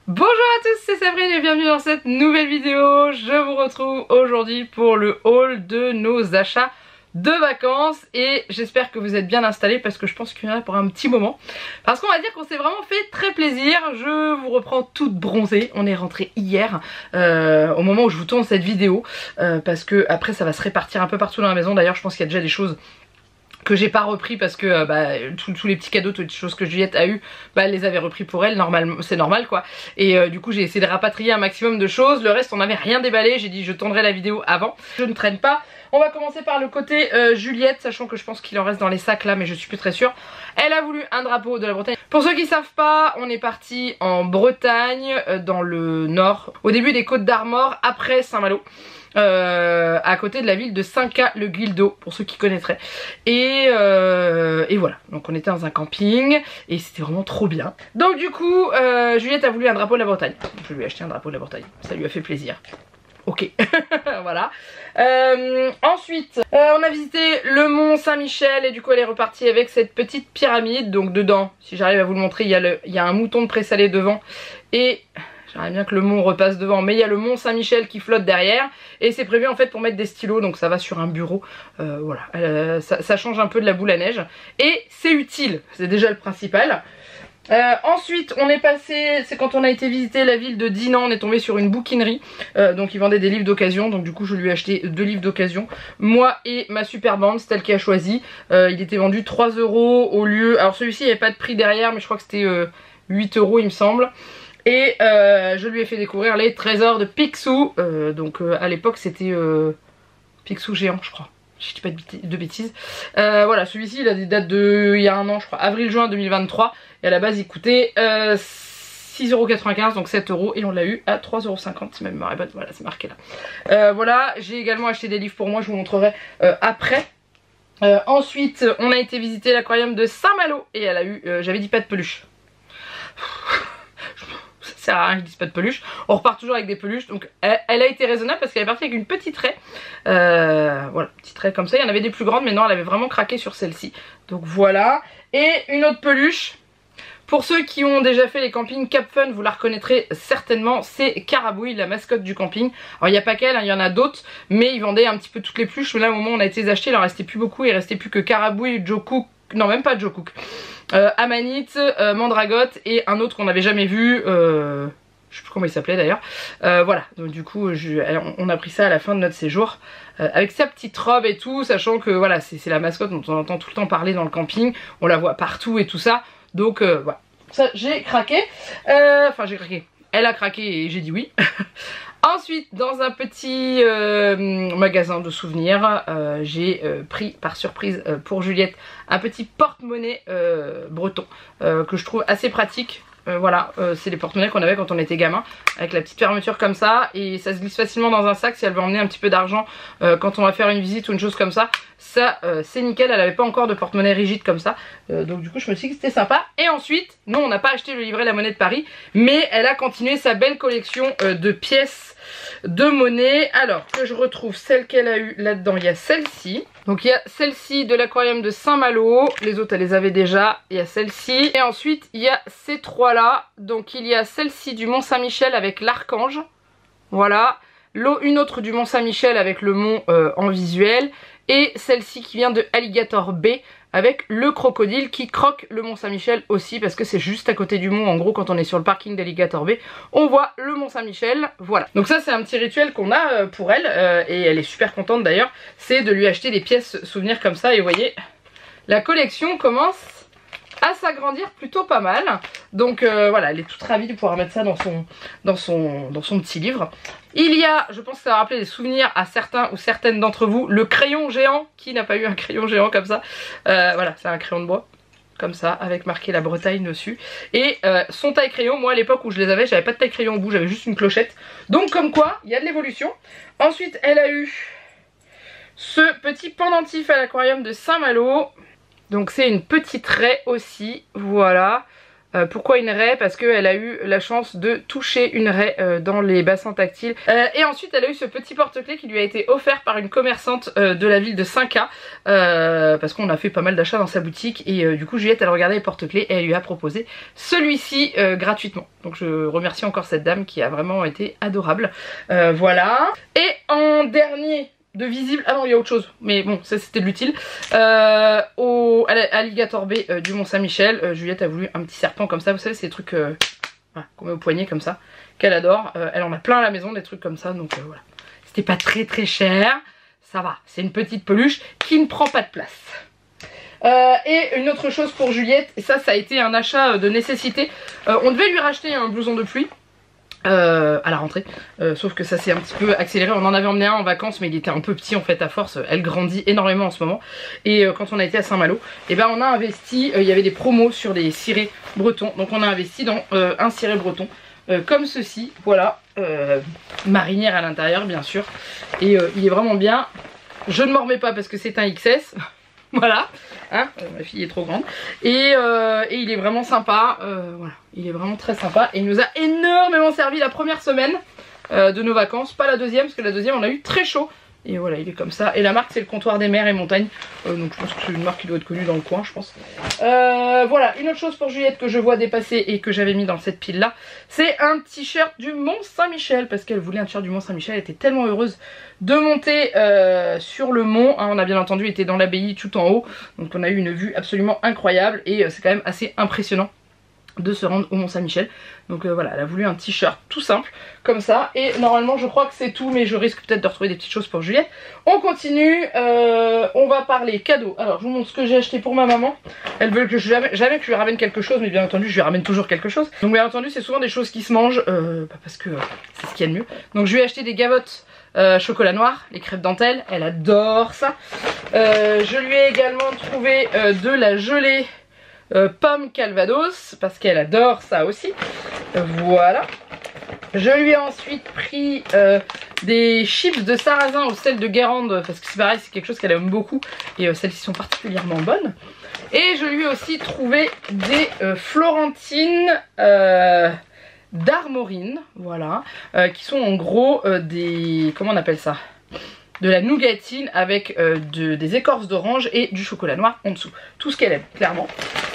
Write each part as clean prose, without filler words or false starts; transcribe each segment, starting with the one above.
Bonjour à tous, c'est Sabrine et bienvenue dans cette nouvelle vidéo. Je vous retrouve aujourd'hui pour le haul de nos achats de vacances et j'espère que vous êtes bien installés parce que je pense qu'il y en a pour un petit moment. Parce qu'on va dire qu'on s'est vraiment fait très plaisir. Je vous reprends toute bronzée. On est rentré hier au moment où je vous tourne cette vidéo parce que après ça va se répartir un peu partout dans la maison. D'ailleurs je pense qu'il y a déjà des choses que j'ai pas repris parce que tous les petits cadeaux, toutes les choses que Juliette a eu, elle les avait repris pour elle, normalement, c'est normal quoi. Et du coup j'ai essayé de rapatrier un maximum de choses. Le reste on n'avait rien déballé, j'ai dit je tournerai la vidéo avant. Je ne traîne pas. On va commencer par le côté Juliette, sachant que je pense qu'il en reste dans les sacs là, mais je suis plus très sûre. Elle a voulu un drapeau de la Bretagne. Pour ceux qui savent pas, on est parti en Bretagne, dans le nord, au début des Côtes d'Armor, après Saint-Malo. À côté de la ville de Saint-Cas-le-Guildo, pour ceux qui connaîtraient. Et voilà, donc on était dans un camping et c'était vraiment trop bien. Donc du coup, Juliette a voulu un drapeau de la Bretagne. Je lui ai acheté un drapeau de la Bretagne, ça lui a fait plaisir. Ok, voilà. Ensuite, on a visité le mont Saint-Michel et du coup elle est repartie avec cette petite pyramide. Donc dedans, si j'arrive à vous le montrer, il y a un mouton de présalé devant et... j'aimerais bien que le mont repasse devant, mais il y a le mont Saint-Michel qui flotte derrière et c'est prévu en fait pour mettre des stylos, donc ça va sur un bureau. Voilà, ça change un peu de la boule à neige et c'est utile, c'est déjà le principal. Ensuite on est passé, c'est quand on a été visiter la ville de Dinan, on est tombé sur une bouquinerie, donc ils vendaient des livres d'occasion, donc du coup je lui ai acheté 2 livres d'occasion, moi et ma super bande, c'est elle qui a choisi. Il était vendu 3 € au lieu, alors celui-ci il n'y avait pas de prix derrière mais je crois que c'était 8 € il me semble. Et je lui ai fait découvrir les trésors de Picsou. Donc à l'époque c'était Picsou géant je crois. Je dis pas de bêtises. Voilà, celui-ci il a des dates de il y a un an je crois, avril-juin 2023. Et à la base il coûtait 6,95 €, donc 7 € et on l'a eu à 3,50 € si ma mémoire est bonne. Voilà, c'est marqué là. Voilà, j'ai également acheté des livres pour moi, je vous montrerai après. Ensuite on a été visiter l'aquarium de Saint-Malo et elle a eu, j'avais dit pas de peluche. Ça sert à rien que je dise pas de peluche. On repart toujours avec des peluches. Donc elle a été raisonnable parce qu'elle est partie avec une petite raie. Voilà, petite raie comme ça. Il y en avait des plus grandes mais non, elle avait vraiment craqué sur celle-ci. Donc voilà. Et une autre peluche. Pour ceux qui ont déjà fait les campings Cap Fun, vous la reconnaîtrez certainement, c'est Carabouille, la mascotte du camping. Alors il n'y a pas qu'elle, hein, il y en a d'autres, mais ils vendaient un petit peu toutes les peluches. Là au moment où on a été les acheter, il en restait plus beaucoup, il restait plus que Carabouille, Joe Cook, non même pas Joe Cook, Amanite, Mandragotte et un autre qu'on n'avait jamais vu, je sais plus comment il s'appelait d'ailleurs. Voilà, donc du coup on a pris ça à la fin de notre séjour avec sa petite robe et tout, sachant que voilà c'est la mascotte dont on entend tout le temps parler dans le camping, on la voit partout et tout ça. Donc voilà, ça j'ai craqué, enfin j'ai craqué, elle a craqué et j'ai dit oui. Ensuite dans un petit magasin de souvenirs, j'ai pris par surprise pour Juliette un petit porte-monnaie breton que je trouve assez pratique. Voilà, c'est les porte-monnaies qu'on avait quand on était gamin, avec la petite fermeture comme ça, et ça se glisse facilement dans un sac si elle veut emmener un petit peu d'argent quand on va faire une visite ou une chose comme ça. Ça c'est nickel, elle avait pas encore de porte-monnaie rigide comme ça, donc du coup je me suis dit que c'était sympa. Et ensuite, nous on n'a pas acheté le livret La Monnaie de Paris, mais elle a continué sa belle collection de pièces de monnaie. Alors que je retrouve celle qu'elle a eu là-dedans, il y a celle-ci. Donc il y a celle-ci de l'aquarium de Saint-Malo, les autres elle les avait déjà, il y a celle-ci. Et ensuite il y a ces trois là, donc il y a celle-ci du Mont Saint-Michel avec l'archange, voilà. Une autre du Mont Saint-Michel avec le mont en visuel. Et celle-ci qui vient de Alligator Bay avec le crocodile qui croque le Mont Saint-Michel aussi, parce que c'est juste à côté du mont. En gros quand on est sur le parking d'Alligator Bay, on voit le Mont Saint-Michel, voilà. Donc ça c'est un petit rituel qu'on a pour elle, et elle est super contente d'ailleurs, c'est de lui acheter des pièces souvenirs comme ça. Et vous voyez, la collection commence à s'agrandir plutôt pas mal. Donc voilà, elle est toute ravie de pouvoir mettre ça dans son petit livre. Il y a, je pense que ça va rappeler des souvenirs à certains ou certaines d'entre vous, le crayon géant. Qui n'a pas eu un crayon géant comme ça? Voilà, c'est un crayon de bois comme ça avec marqué la Bretagne dessus. Et son taille crayon, moi à l'époque où je les avais, j'avais pas de taille crayon au bout, j'avais juste une clochette. Donc comme quoi, il y a de l'évolution. Ensuite elle a eu ce petit pendentif à l'aquarium de Saint-Malo. Donc c'est une petite raie aussi, voilà. Pourquoi une raie? Parce qu'elle a eu la chance de toucher une raie dans les bassins tactiles. Et ensuite elle a eu ce petit porte-clés qui lui a été offert par une commerçante de la ville de 5A, parce qu'on a fait pas mal d'achats dans sa boutique, et du coup Juliette elle regardait les porte-clés et elle lui a proposé celui-ci gratuitement. Donc je remercie encore cette dame qui a vraiment été adorable. Voilà. Et en dernier de visible, ah non il y a autre chose, mais bon ça c'était de l'utile, au Alligator Bay du Mont Saint-Michel, Juliette a voulu un petit serpent comme ça, vous savez c'est des trucs voilà, qu'on met au poignet comme ça, qu'elle adore, elle en a plein à la maison des trucs comme ça, donc voilà. C'était pas très cher, ça va, c'est une petite peluche qui ne prend pas de place. Et une autre chose pour Juliette, et ça a été un achat de nécessité, on devait lui racheter un blouson de pluie à la rentrée, sauf que ça s'est un petit peu accéléré. On en avait emmené un en vacances mais il était un peu petit en fait, à force elle grandit énormément en ce moment, et quand on a été à Saint-Malo, et ben on a investi, il y avait des promos sur des cirés bretons, donc on a investi dans un ciré breton comme ceci, voilà, marinière à l'intérieur bien sûr, et il est vraiment bien, je ne m'en remets pas parce que c'est un XS. Voilà, hein, ma fille est trop grande, et il est vraiment sympa, voilà, il est vraiment très sympa, et il nous a énormément servi la première semaine de nos vacances, pas la deuxième, parce que la deuxième on a eu très chaud, et voilà il est comme ça, et la marque c'est le Comptoir des Mers et Montagnes, donc je pense que c'est une marque qui doit être connue dans le coin je pense. Voilà, une autre chose pour Juliette que je vois dépasser et que j'avais mis dans cette pile là, c'est un t-shirt du Mont Saint-Michel, parce qu'elle voulait un t-shirt du Mont Saint-Michel, elle était tellement heureuse de monter sur le mont, hein, on a bien entendu été dans l'abbaye tout en haut, donc on a eu une vue absolument incroyable, et c'est quand même assez impressionnant de se rendre au Mont Saint-Michel. Donc voilà, elle a voulu un t-shirt tout simple comme ça, et normalement je crois que c'est tout, mais je risque peut-être de retrouver des petites choses pour Juliette. On continue, on va parler cadeaux. Alors je vous montre ce que j'ai acheté pour ma maman. Elle veut que jamais que je lui ramène quelque chose, mais bien entendu je lui ramène toujours quelque chose. Donc bien entendu c'est souvent des choses qui se mangent, parce que c'est ce qu'il y a de mieux. Donc je lui ai acheté des gavottes chocolat noir, les crêpes dentelles, elle adore ça. Je lui ai également trouvé de la gelée pomme calvados, parce qu'elle adore ça aussi. Voilà. Je lui ai ensuite pris des chips de sarrasin au sel de Guérande, parce que c'est pareil, c'est quelque chose qu'elle aime beaucoup, et celles-ci sont particulièrement bonnes. Et je lui ai aussi trouvé des Florentines d'Armorine, voilà, qui sont en gros des... comment on appelle ça ? De la nougatine avec des écorces d'orange et du chocolat noir en dessous. Tout ce qu'elle aime, clairement.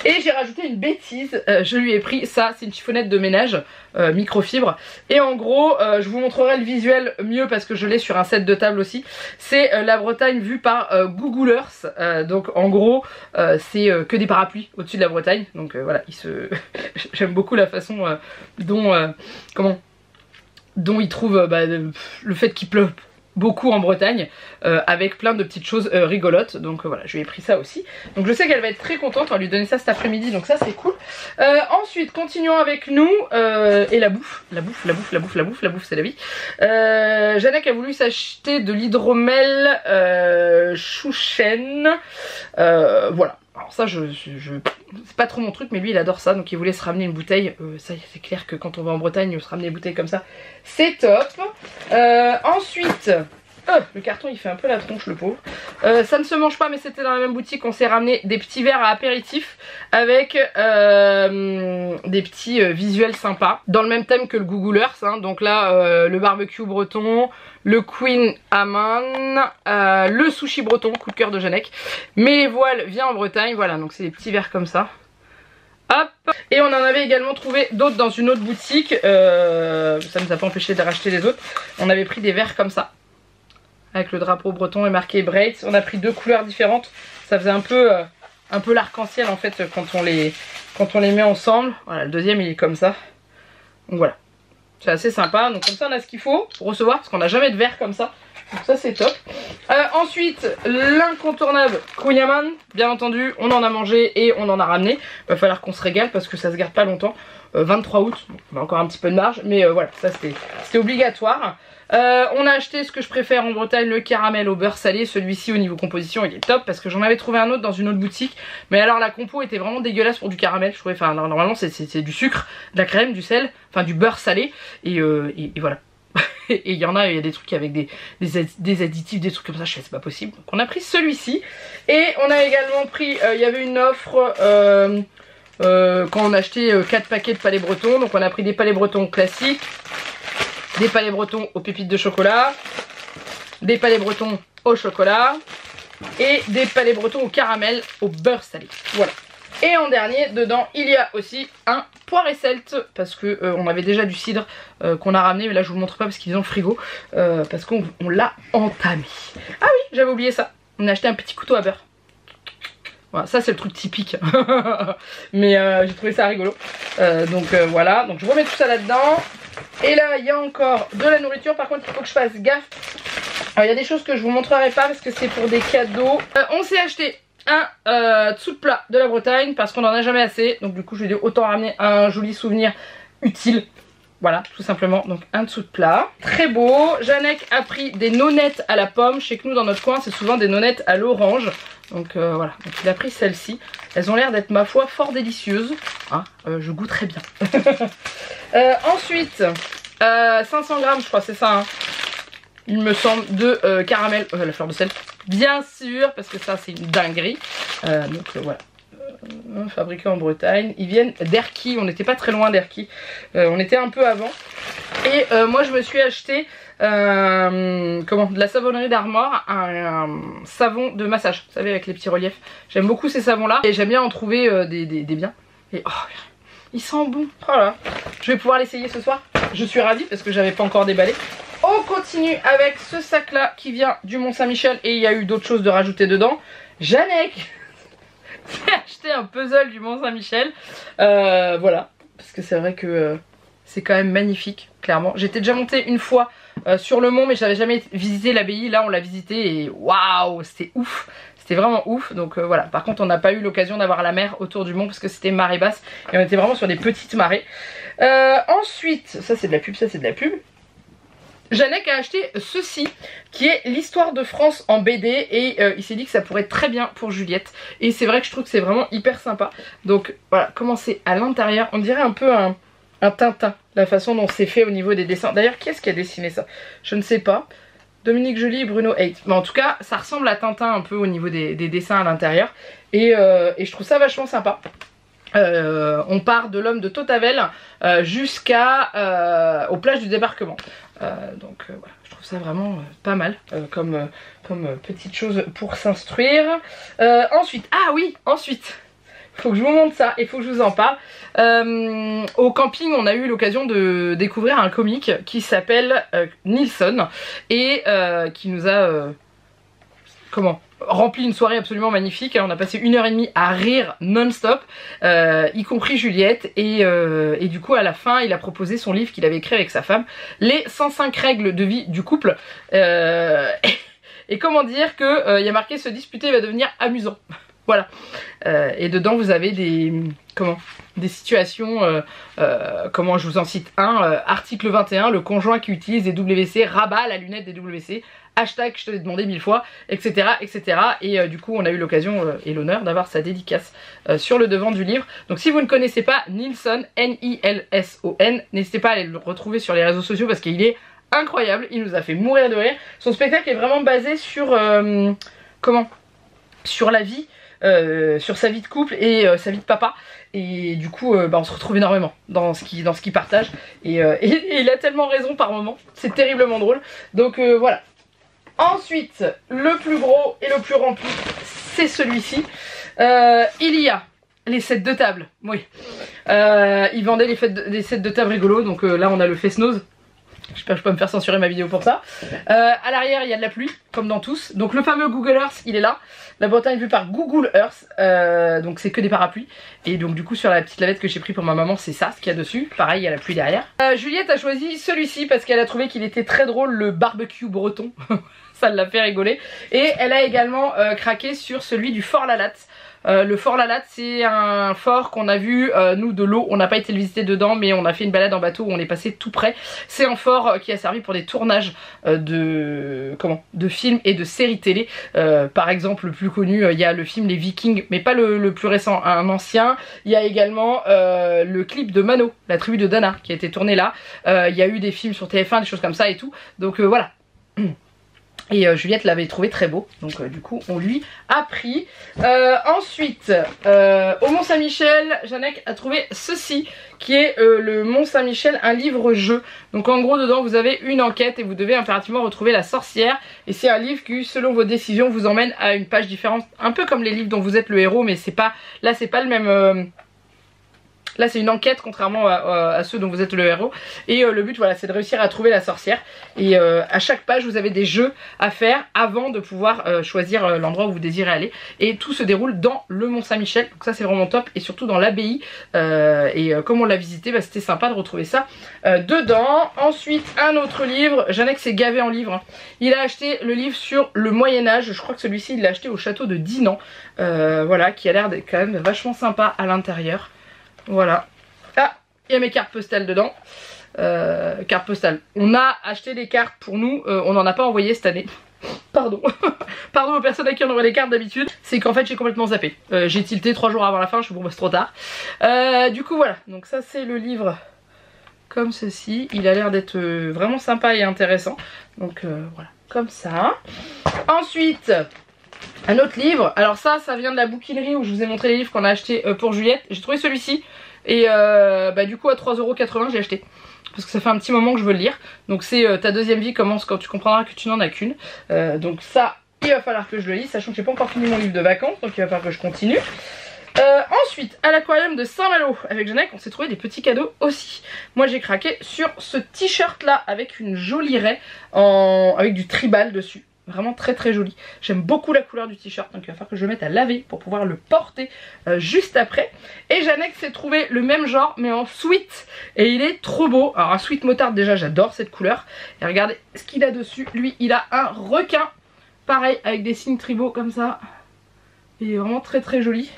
Et j'ai rajouté une bêtise, je lui ai pris ça, c'est une chiffonnette de ménage microfibre. Et en gros, je vous montrerai le visuel mieux parce que je l'ai sur un set de table aussi. C'est la Bretagne vue par Google Earth. Donc en gros, c'est que des parapluies au-dessus de la Bretagne. Donc voilà, j'aime beaucoup la façon dont il trouve le fait qu'il pleuve beaucoup en Bretagne, avec plein de petites choses rigolotes. Donc voilà, je lui ai pris ça aussi, donc je sais qu'elle va être très contente, on va lui donner ça cet après-midi, donc ça c'est cool. Ensuite continuons avec nous, et la bouffe c'est la vie. Janek a voulu s'acheter de l'hydromel chouchen, voilà. Alors ça c'est pas trop mon truc, mais lui il adore ça, donc il voulait se ramener une bouteille. Ça c'est clair que quand on va en Bretagne, se ramener des bouteilles comme ça c'est top. Ensuite le carton il fait un peu la tronche le pauvre. Ça ne se mange pas mais c'était dans la même boutique, on s'est ramené des petits verres à apéritif avec des petits visuels sympas dans le même thème que le Google Earth, hein. Donc là le barbecue breton, le Queen Amman, le sushi breton, coup de cœur de Janek. Mes voiles vient en Bretagne, voilà, donc c'est des petits verres comme ça. Hop. Et on en avait également trouvé d'autres dans une autre boutique, ça ne nous a pas empêché de racheter les autres. On avait pris des verres comme ça, avec le drapeau breton et marqué Braids. On a pris deux couleurs différentes, ça faisait un peu l'arc-en-ciel en fait quand on les met ensemble. Voilà, le deuxième il est comme ça, donc voilà. C'est assez sympa, donc comme ça on a ce qu'il faut pour recevoir, parce qu'on n'a jamais de verre comme ça, donc ça c'est top. Ensuite l'incontournable Queen Amman, bien entendu on en a mangé et on en a ramené. Il va falloir qu'on se régale parce que ça se garde pas longtemps. 23 août, on a encore un petit peu de marge, mais voilà, ça c'était obligatoire. On a acheté ce que je préfère en Bretagne, le caramel au beurre salé. Celui-ci au niveau composition il est top, parce que j'en avais trouvé un autre dans une autre boutique, mais alors la compo était vraiment dégueulasse pour du caramel je trouvais. Enfin normalement c'est du sucre, de la crème, du sel, enfin du beurre salé, et voilà. Et il y a des trucs avec des additifs, des trucs comme ça, je sais c'est pas possible. Donc on a pris celui-ci, et on a également pris, il y avait une offre quand on achetait 4 paquets de palais bretons. Donc on a pris des palais bretons classiques, des palais bretons aux pépites de chocolat, des palais bretons au chocolat et des palais bretons au caramel au beurre salé. Voilà. Et en dernier, dedans, il y a aussi un poire et celte, parce que on avait déjà du cidre qu'on a ramené, mais là je vous le montre pas parce qu'il est dans le frigo, parce qu'on l'a entamé. Ah oui, j'avais oublié ça. On a acheté un petit couteau à beurre. Voilà, ça c'est le truc typique. Mais j'ai trouvé ça rigolo. Donc voilà, donc je remets tout ça là-dedans. Et là, il y a encore de la nourriture. Par contre, il faut que je fasse gaffe. Alors, il y a des choses que je vous montrerai pas parce que c'est pour des cadeaux. On s'est acheté un dessous de plat de la Bretagne parce qu'on en a jamais assez. Donc du coup, je vais dire autant ramener un joli souvenir utile. Voilà, tout simplement. Donc un dessous de plat. Très beau. Janek a pris des nonettes à la pomme. Je sais que nous, dans notre coin, c'est souvent des nonettes à l'orange. Donc voilà, donc il a pris celle-ci. Elles ont l'air d'être, ma foi, fort délicieuses. Hein, je goûterai bien. Ensuite, 500 grammes, je crois, c'est ça. Hein, il me semble, de caramel, la fleur de sel. Bien sûr, parce que ça, c'est une dinguerie. Donc voilà. Fabriqués en Bretagne. Ils viennent d'Erquy. On n'était pas très loin d'Erquy. On était un peu avant. Et moi, je me suis acheté de la savonnerie d'Armor, un savon de massage, vous savez, avec les petits reliefs. J'aime beaucoup ces savons là et j'aime bien en trouver des biens. Et oh, il sent bon. Oh là, je vais pouvoir l'essayer ce soir. Je suis ravie parce que j'avais pas encore déballé. On continue avec ce sac là qui vient du Mont Saint-Michel et il y a eu d'autres choses de rajouter dedans. Janek j'ai acheté un puzzle du Mont Saint-Michel. Voilà, parce que c'est vrai que c'est quand même magnifique, clairement. J'étais déjà montée une fois sur le mont, mais j'avais jamais visité l'abbaye. Là, on l'a visité et waouh, c'était ouf. C'était vraiment ouf. Donc voilà. Par contre, on n'a pas eu l'occasion d'avoir la mer autour du mont parce que c'était marée basse et on était vraiment sur des petites marées. Ensuite, ça c'est de la pub, ça c'est de la pub. Janek a acheté ceci qui est l'histoire de France en BD et il s'est dit que ça pourrait être très bien pour Juliette et c'est vrai que je trouve que c'est vraiment hyper sympa. Donc voilà, comment c'est à l'intérieur, on dirait un peu un Tintin, la façon dont c'est fait au niveau des dessins. D'ailleurs, qui est-ce qui a dessiné ça? Je ne sais pas. Dominique Joly et Bruno Haidt. Mais en tout cas, ça ressemble à Tintin un peu au niveau des dessins à l'intérieur et je trouve ça vachement sympa. On part de l'homme de Tautavel jusqu'à aux plages du débarquement. Donc voilà, je trouve ça vraiment pas mal comme petite chose pour s'instruire. Ensuite, ah oui, ensuite, faut que je vous montre ça et faut que je vous en parle. Au camping, on a eu l'occasion de découvrir un comique qui s'appelle Nilsson et qui nous a rempli une soirée absolument magnifique. On a passé 1h30 à rire non-stop, y compris Juliette et du coup à la fin il a proposé son livre qu'il avait écrit avec sa femme, les 105 règles de vie du couple, et comment dire que il y a marqué se disputer va devenir amusant. Voilà, et dedans vous avez des situations, comment je vous en cite un, article 21, le conjoint qui utilise des WC rabat la lunette des WC, hashtag je te l'ai demandé 1000 fois, etc. etc. Et du coup on a eu l'occasion et l'honneur d'avoir sa dédicace sur le devant du livre. Donc si vous ne connaissez pas Nilsson, N-I-L-S-O-N, n'hésitez pas à aller le retrouver sur les réseaux sociaux parce qu'il est incroyable, il nous a fait mourir de rire. Son spectacle est vraiment basé sur sur la vie, sur sa vie de couple et sa vie de papa. Et du coup on se retrouve énormément dans ce qu'il partage et il a tellement raison par moment, c'est terriblement drôle. Donc voilà. Ensuite, le plus gros et le plus rempli, c'est celui-ci. Il y a les sets de table. Oui. Ils vendaient les sets de table rigolos. Donc là, on a le face-nose. J'espère que je peux me faire censurer ma vidéo pour ça. À l'arrière, il y a de la pluie, comme dans tous. Donc le fameux Google Earth, il est là. La Bretagne vue par Google Earth. Donc c'est que des parapluies. Et donc du coup, sur la petite lavette que j'ai pris pour ma maman, c'est ça, ce qu'il y a dessus. Pareil, il y a la pluie derrière. Juliette a choisi celui-ci parce qu'elle a trouvé qu'il était très drôle, le barbecue breton. Ça l'a fait rigoler. Et elle a également craqué sur celui du Fort Lalatte. Le Fort Lalatte, c'est un fort qu'on a vu nous de l'eau, on n'a pas été le visiter dedans mais on a fait une balade en bateau où on est passé tout près. C'est un fort qui a servi pour des tournages de films et de séries télé. Par exemple, le plus connu, il y a le film Les Vikings, mais pas le plus récent, un ancien. Il y a également le clip de Mano, la tribu de Dana, qui a été tourné là. Il y a eu des films sur TF1, des choses comme ça et tout. Donc voilà. Et Juliette l'avait trouvé très beau, donc du coup on lui a pris. Ensuite, au Mont Saint-Michel, Janek a trouvé ceci, qui est le Mont Saint-Michel, un livre-jeu. Donc en gros dedans vous avez une enquête et vous devez impérativement retrouver la sorcière. Et c'est un livre qui, selon vos décisions, vous emmène à une page différente, un peu comme les livres dont vous êtes le héros, mais c'est pas, là c'est pas le même... Là c'est une enquête contrairement à ceux dont vous êtes le héros. Et le but voilà c'est de réussir à trouver la sorcière. Et à chaque page vous avez des jeux à faire avant de pouvoir choisir l'endroit où vous désirez aller. Et tout se déroule dans le Mont Saint-Michel. Donc ça c'est vraiment top. Et surtout dans l'abbaye. Comme on l'a visité, bah, c'était sympa de retrouver ça dedans. Ensuite un autre livre. Janek s'est gavé en livres. Hein. Il a acheté le livre sur le Moyen-Âge. Je crois que celui-ci il l'a acheté au château de Dinan. Voilà, qui a l'air d'être quand même vachement sympa à l'intérieur. Voilà. Ah, il y a mes cartes postales dedans. Cartes postales. On a acheté des cartes pour nous. On n'en a pas envoyé cette année. Pardon. Pardon aux personnes à qui on envoie les cartes d'habitude. C'est qu'en fait j'ai complètement zappé. J'ai tilté 3 jours avant la fin. Je suis bon, bah, c'est trop tard. Du coup voilà. Donc ça c'est le livre comme ceci. Il a l'air d'être vraiment sympa et intéressant. Donc voilà. Comme ça. Ensuite... un autre livre, alors ça vient de la bouquinerie où je vous ai montré les livres qu'on a acheté pour Juliette. J'ai trouvé celui-ci et bah, du coup à 3,80 € j'ai acheté. Parce que ça fait un petit moment que je veux le lire. Donc c'est ta deuxième vie commence quand tu comprendras que tu n'en as qu'une. Donc ça, il va falloir que je le lise, sachant que j'ai pas encore fini mon livre de vacances. Donc il va falloir que je continue. Ensuite, à l'aquarium de Saint-Malo avec Janek, on s'est trouvé des petits cadeaux aussi. Moi j'ai craqué sur ce t-shirt là avec une jolie raie avec du tribal dessus. Vraiment très très joli. J'aime beaucoup la couleur du t-shirt, donc il va falloir que je le mette à laver pour pouvoir le porter juste après. Et Janek s'est trouvé le même genre mais en sweat. Et il est trop beau. Alors un sweat moutarde déjà, j'adore cette couleur. Et regardez ce qu'il a dessus. Lui il a un requin. Pareil avec des signes tribaux comme ça. Il est vraiment très très joli.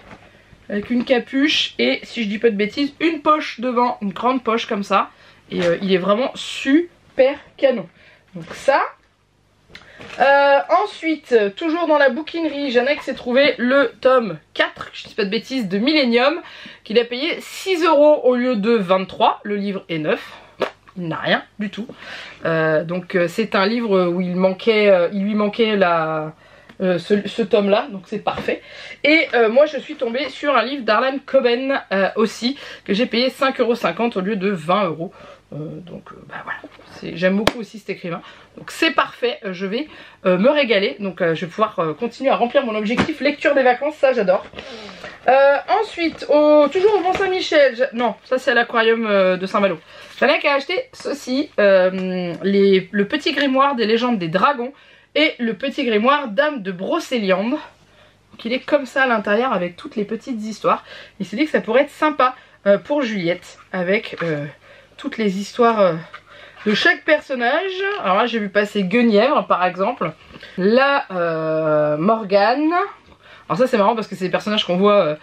Avec une capuche et si je dis pas de bêtises, une poche devant. Une grande poche comme ça. Et il est vraiment super canon. Donc ça... ensuite, toujours dans la bouquinerie, Janek s'est trouvé le tome 4, je dis pas de bêtises, de Millennium, qu'il a payé 6 € au lieu de 23. Le livre est neuf, il n'a rien du tout. Donc c'est un livre où il lui manquait ce tome là, donc c'est parfait. Et moi je suis tombée sur un livre d'Harlan Coben aussi, que j'ai payé 5,50 € au lieu de 20 €. Donc bah voilà, j'aime beaucoup aussi cet écrivain, donc c'est parfait, je vais me régaler, donc je vais pouvoir continuer à remplir mon objectif lecture des vacances, ça j'adore. Ensuite, toujours au Mont Saint-Michel, non ça c'est à l'aquarium de Saint-Malo, Janek a acheté ceci, le petit grimoire des légendes des dragons et le petit grimoire Dame de Brocéliande. Donc il est comme ça à l'intérieur avec toutes les petites histoires. Il s'est dit que ça pourrait être sympa pour Juliette avec... toutes les histoires de chaque personnage. Alors là j'ai vu passer Guenièvre par exemple. Là Morgane. Alors ça c'est marrant parce que c'est des personnages qu'on voit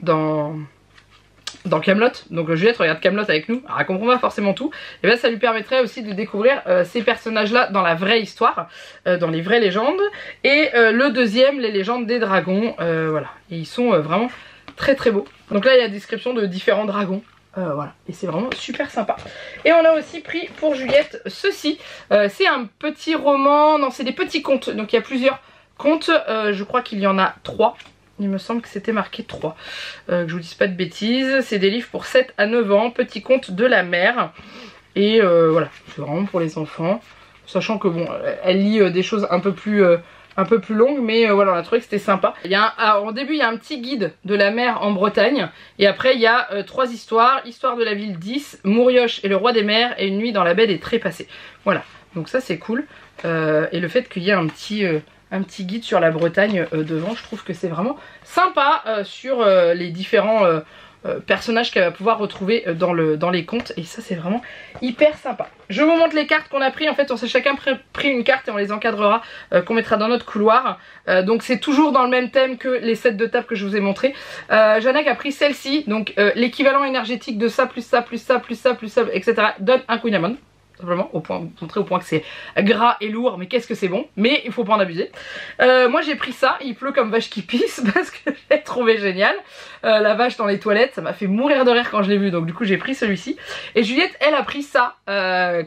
dans Camelot. Donc Juliette regarde Camelot avec nous. Alors elle comprend pas forcément tout. Et bien ça lui permettrait aussi de découvrir ces personnages là dans la vraie histoire. Dans les vraies légendes. Et le deuxième, les légendes des dragons. Voilà. Et ils sont vraiment très très beaux. Donc là il y a la description de différents dragons. Voilà, et c'est vraiment super sympa. Et on a aussi pris pour Juliette ceci. C'est un petit roman, non c'est des petits contes. Donc il y a plusieurs contes, je crois qu'il y en a 3. Il me semble que c'était marqué 3. Que je vous dise pas de bêtises. C'est des livres pour 7 à 9 ans, petits contes de la mer. Et voilà, c'est vraiment pour les enfants. Sachant que bon, elle lit des choses un peu plus longue, mais voilà, on a trouvé que c'était sympa. En début il y a un petit guide de la mer en Bretagne, et après il y a 3 histoires. Histoire de la ville 10, Mourioche et le roi des mers, et une nuit dans la baie des Trépassés. Voilà, donc ça c'est cool. Et le fait qu'il y ait un petit guide sur la Bretagne devant, je trouve que c'est vraiment sympa sur les différents personnages qu'elle va pouvoir retrouver dans les contes, et ça c'est vraiment hyper sympa. Je vous montre les cartes qu'on a pris. En fait on s'est chacun pris une carte et on les encadrera, qu'on mettra dans notre couloir. Donc c'est toujours dans le même thème que les sets de table que je vous ai montré. Janek a pris celle-ci, donc l'équivalent énergétique de ça plus ça plus ça plus ça plus ça etc. donne un Queen Amon. simplement, au point, vous montrer au point que c'est gras et lourd, mais qu'est-ce que c'est bon, mais il faut pas en abuser. Moi j'ai pris ça, il pleut comme vache qui pisse parce que je l'ai trouvé génial. La vache dans les toilettes, ça m'a fait mourir de rire quand je l'ai vu, donc du coup j'ai pris celui-ci. Et Juliette, elle a pris ça,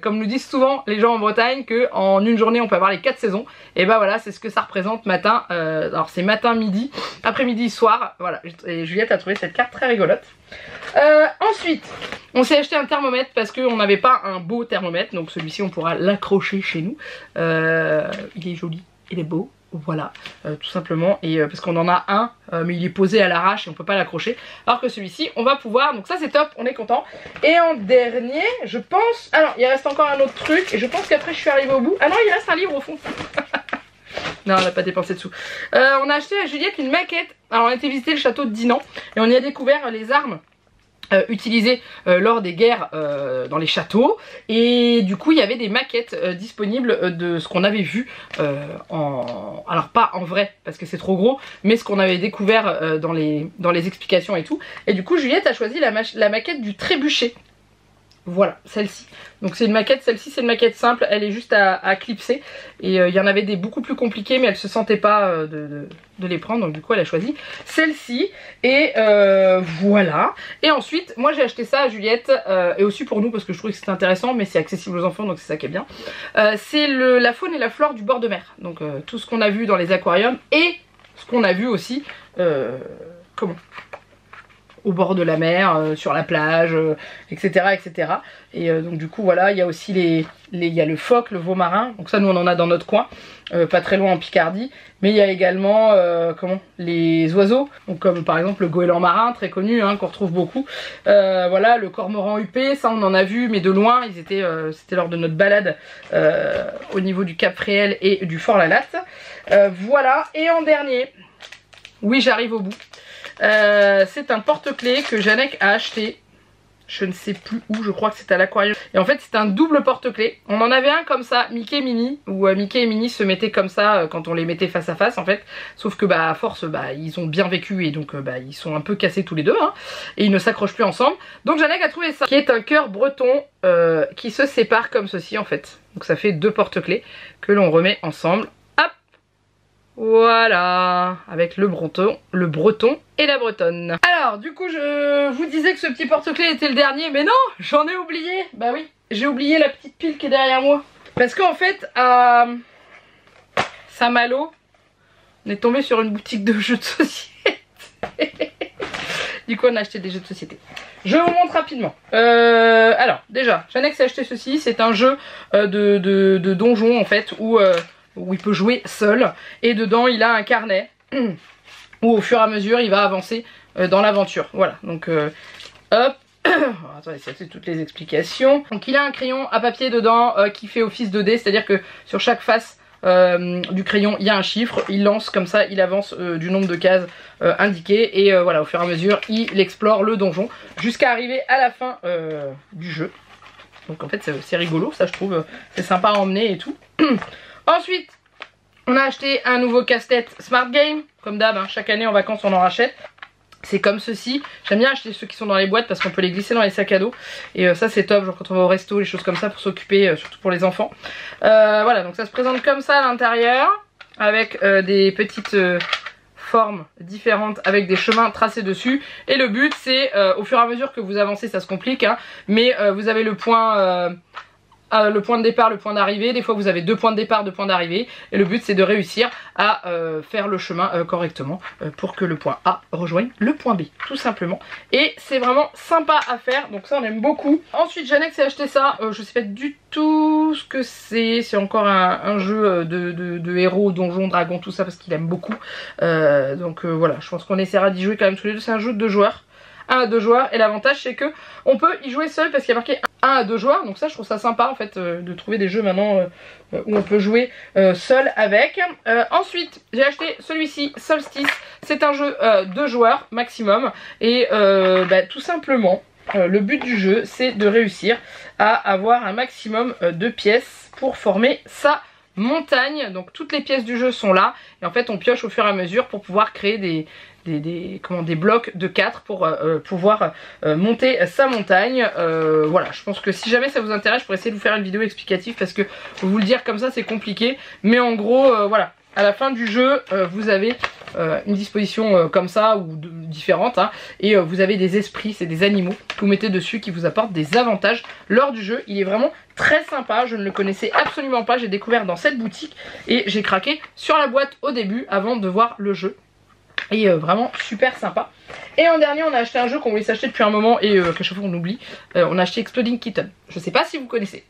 comme nous disent souvent les gens en Bretagne, que en une journée on peut avoir les 4 saisons. Et bah voilà, c'est ce que ça représente matin, alors c'est matin, midi, après-midi, soir, voilà. Et Juliette a trouvé cette carte très rigolote. Ensuite, on s'est acheté un thermomètre parce qu'on n'avait pas un beau thermomètre, donc celui-ci on pourra l'accrocher chez nous. Il est joli, il est beau, voilà, tout simplement. Et parce qu'on en a un, mais il est posé à l'arrache et on peut pas l'accrocher. Alors que celui-ci, on va pouvoir, donc ça c'est top, on est content. Et en dernier, je pense, alors il reste encore un autre truc et je pense qu'après je suis arrivée au bout. Ah non, il reste un livre au fond. Non, on n'a pas dépensé dessous. On a acheté à Juliette une maquette. Alors on a été visiter le château de Dinan et on y a découvert les armes utilisées lors des guerres dans les châteaux. Et du coup il y avait des maquettes disponibles de ce qu'on avait vu alors pas en vrai parce que c'est trop gros, mais ce qu'on avait découvert dans les explications et tout. Et du coup Juliette a choisi la maquette du trébuchet. Voilà, celle-ci. Donc c'est une maquette, celle-ci c'est une maquette simple, elle est juste à clipser. Et il y en avait des beaucoup plus compliquées, mais elle se sentait pas de les prendre, donc du coup elle a choisi celle-ci. Et voilà. Et ensuite, moi j'ai acheté ça à Juliette, et aussi pour nous parce que je trouvais que c'était intéressant, mais c'est accessible aux enfants, donc c'est ça qui est bien. C'est la faune et la flore du bord de mer. Donc tout ce qu'on a vu dans les aquariums et ce qu'on a vu aussi, au bord de la mer, sur la plage, etc. etc. Et donc du coup voilà, il y a aussi il y a le phoque, le veau marin, donc ça nous on en a dans notre coin, pas très loin en Picardie, mais il y a également les oiseaux, donc comme par exemple le goéland marin, très connu, hein, qu'on retrouve beaucoup, voilà, le cormoran huppé, ça on en a vu, mais de loin, c'était lors de notre balade au niveau du Cap Fréhel et du Fort Lalatte. Voilà, et en dernier, oui j'arrive au bout. C'est un porte-clés que Janek a acheté, je ne sais plus où, je crois que c'est à l'aquarium. Et en fait c'est un double porte-clés. On en avait un comme ça, Mickey et Minnie, où Mickey et Minnie se mettaient comme ça quand on les mettait face à face en fait. Sauf que à force ils ont bien vécu et donc ils sont un peu cassés tous les deux, hein, et ils ne s'accrochent plus ensemble. Donc Janek a trouvé ça, qui est un cœur breton qui se sépare comme ceci en fait. Donc ça fait deux porte-clés que l'on remet ensemble. Voilà, avec le breton et la bretonne. Alors du coup je vous disais que ce petit porte-clés était le dernier, mais non, j'en ai oublié. Bah oui, j'ai oublié la petite pile qui est derrière moi. Parce qu'en fait à Saint-Malo, on est tombé sur une boutique de jeux de société. Du coup on a acheté des jeux de société. Je vous montre rapidement. Alors déjà, Janek s'est acheté ceci, c'est un jeu de donjon en fait, où il peut jouer seul, et dedans il a un carnet où au fur et à mesure il va avancer dans l'aventure. Voilà, donc hop. Attendez, c'est toutes les explications. Donc il a un crayon à papier dedans qui fait office de dé, c'est à dire que sur chaque face du crayon il y a un chiffre, il lance comme ça, il avance du nombre de cases indiquées, et voilà, au fur et à mesure il explore le donjon jusqu'à arriver à la fin du jeu. Donc en fait c'est rigolo, ça je trouve, c'est sympa à emmener et tout. Ensuite, on a acheté un nouveau casse-tête Smart Game. Comme d'hab, hein, chaque année en vacances on en rachète. C'est comme ceci. J'aime bien acheter ceux qui sont dans les boîtes parce qu'on peut les glisser dans les sacs à dos. Et ça c'est top, genre quand on va au resto, les choses comme ça pour s'occuper, surtout pour les enfants. Voilà, donc ça se présente comme ça à l'intérieur, avec des petites formes différentes, avec des chemins tracés dessus. Et le but c'est, au fur et à mesure que vous avancez, ça se complique, hein, mais vous avez le point de départ, le point d'arrivée. Des fois vous avez 2 points de départ, 2 points d'arrivée, et le but c'est de réussir à faire le chemin correctement pour que le point A rejoigne le point B, tout simplement. Et c'est vraiment sympa à faire, donc ça on aime beaucoup. Ensuite Janek s'est acheté ça, je sais pas du tout ce que c'est encore un jeu de héros, donjon, dragon, tout ça, parce qu'il aime beaucoup. Donc voilà, je pense qu'on essaiera d'y jouer quand même tous les deux. C'est un jeu de 2 joueurs. 1 à 2 joueurs, et l'avantage c'est que on peut y jouer seul parce qu'il y a marqué 1 à 2 joueurs, donc ça je trouve ça sympa en fait de trouver des jeux maintenant où on peut jouer seul avec. Ensuite j'ai acheté celui-ci, Solstice, c'est un jeu 2 joueurs maximum, et tout simplement le but du jeu c'est de réussir à avoir un maximum de pièces pour former sa montagne. Donc toutes les pièces du jeu sont là, et en fait on pioche au fur et à mesure pour pouvoir créer des blocs de 4 pour pouvoir monter sa montagne. Voilà, je pense que si jamais ça vous intéresse, je pourrais essayer de vous faire une vidéo explicative parce que vous le dire comme ça c'est compliqué. Mais en gros, voilà, à la fin du jeu, vous avez une disposition comme ça ou différente hein, et vous avez des esprits, c'est des animaux que vous mettez dessus qui vous apportent des avantages lors du jeu. Il est vraiment très sympa, je ne le connaissais absolument pas, j'ai découvert dans cette boutique et j'ai craqué sur la boîte au début avant de voir le jeu. Et vraiment super sympa. Et en dernier on a acheté un jeu qu'on voulait s'acheter depuis un moment et qu'à chaque fois on oublie. On a acheté Exploding Kitten. Je sais pas si vous connaissez,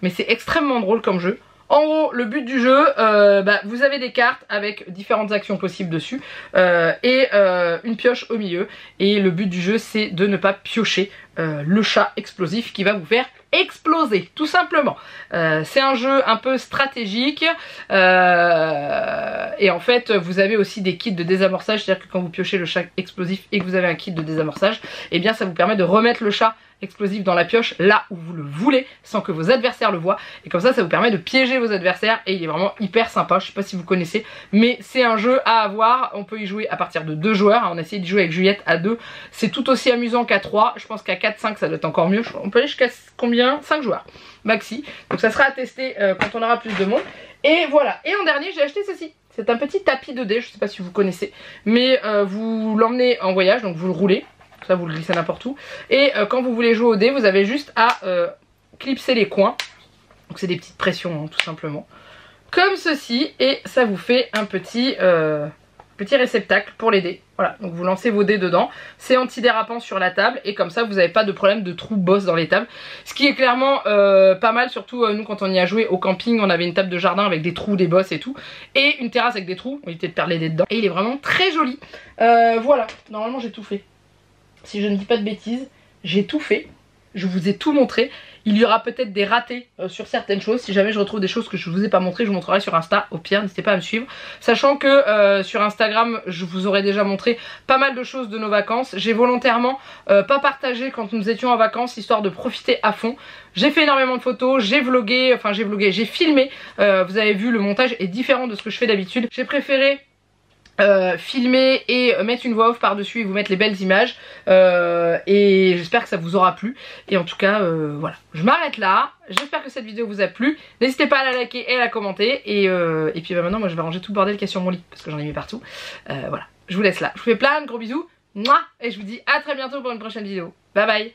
mais c'est extrêmement drôle comme jeu. En gros, le but du jeu, vous avez des cartes avec différentes actions possibles dessus et une pioche au milieu. Et le but du jeu, c'est de ne pas piocher le chat explosif qui va vous faire exploser, tout simplement. C'est un jeu un peu stratégique et en fait, vous avez aussi des kits de désamorçage, c'est-à-dire que quand vous piochez le chat explosif et que vous avez un kit de désamorçage, et bien ça vous permet de remettre le chat explosif dans la pioche là où vous le voulez sans que vos adversaires le voient et comme ça vous permet de piéger vos adversaires et il est vraiment hyper sympa. Je sais pas si vous connaissez mais c'est un jeu à avoir, on peut y jouer à partir de 2 joueurs, on a essayé de jouer avec Juliette à 2, c'est tout aussi amusant qu'à 3, je pense qu'à 4-5 ça doit être encore mieux, on peut aller jusqu'à combien, 5 joueurs maxi, donc ça sera à tester quand on aura plus de monde. Et voilà, et en dernier j'ai acheté ceci. C'est un petit tapis 2D, je sais pas si vous connaissez, mais vous l'emmenez en voyage, donc vous le roulez. Ça vous le glissez n'importe où. Et quand vous voulez jouer au dé, vous avez juste à clipser les coins. Donc c'est des petites pressions hein, tout simplement. Comme ceci. Et ça vous fait un petit réceptacle pour les dés. Voilà, donc vous lancez vos dés dedans. C'est antidérapant sur la table. Et comme ça vous n'avez pas de problème de trous boss dans les tables. Ce qui est clairement pas mal. Surtout nous quand on y a joué au camping, on avait une table de jardin avec des trous, des bosses et tout. Et une terrasse avec des trous. On évite de perdre les dés dedans. Et il est vraiment très joli. Voilà, normalement j'ai tout fait. Si je ne dis pas de bêtises, j'ai tout fait, je vous ai tout montré. Il y aura peut-être des ratés sur certaines choses. Si jamais je retrouve des choses que je ne vous ai pas montrées, je vous montrerai sur Insta. Au pire, n'hésitez pas à me suivre. Sachant que sur Instagram, je vous aurais déjà montré pas mal de choses de nos vacances. J'ai volontairement pas partagé quand nous étions en vacances, histoire de profiter à fond. J'ai fait énormément de photos, j'ai vlogué, j'ai filmé. Vous avez vu, le montage est différent de ce que je fais d'habitude. J'ai préféré filmer et mettre une voix off par dessus et vous mettre les belles images et j'espère que ça vous aura plu et en tout cas voilà, je m'arrête là, j'espère que cette vidéo vous a plu, n'hésitez pas à la liker et à la commenter et puis maintenant moi je vais ranger tout le bordel qu'il y a sur mon lit parce que j'en ai mis partout. Voilà, je vous laisse là, je vous fais plein de gros bisous, mouah, et je vous dis à très bientôt pour une prochaine vidéo, bye bye.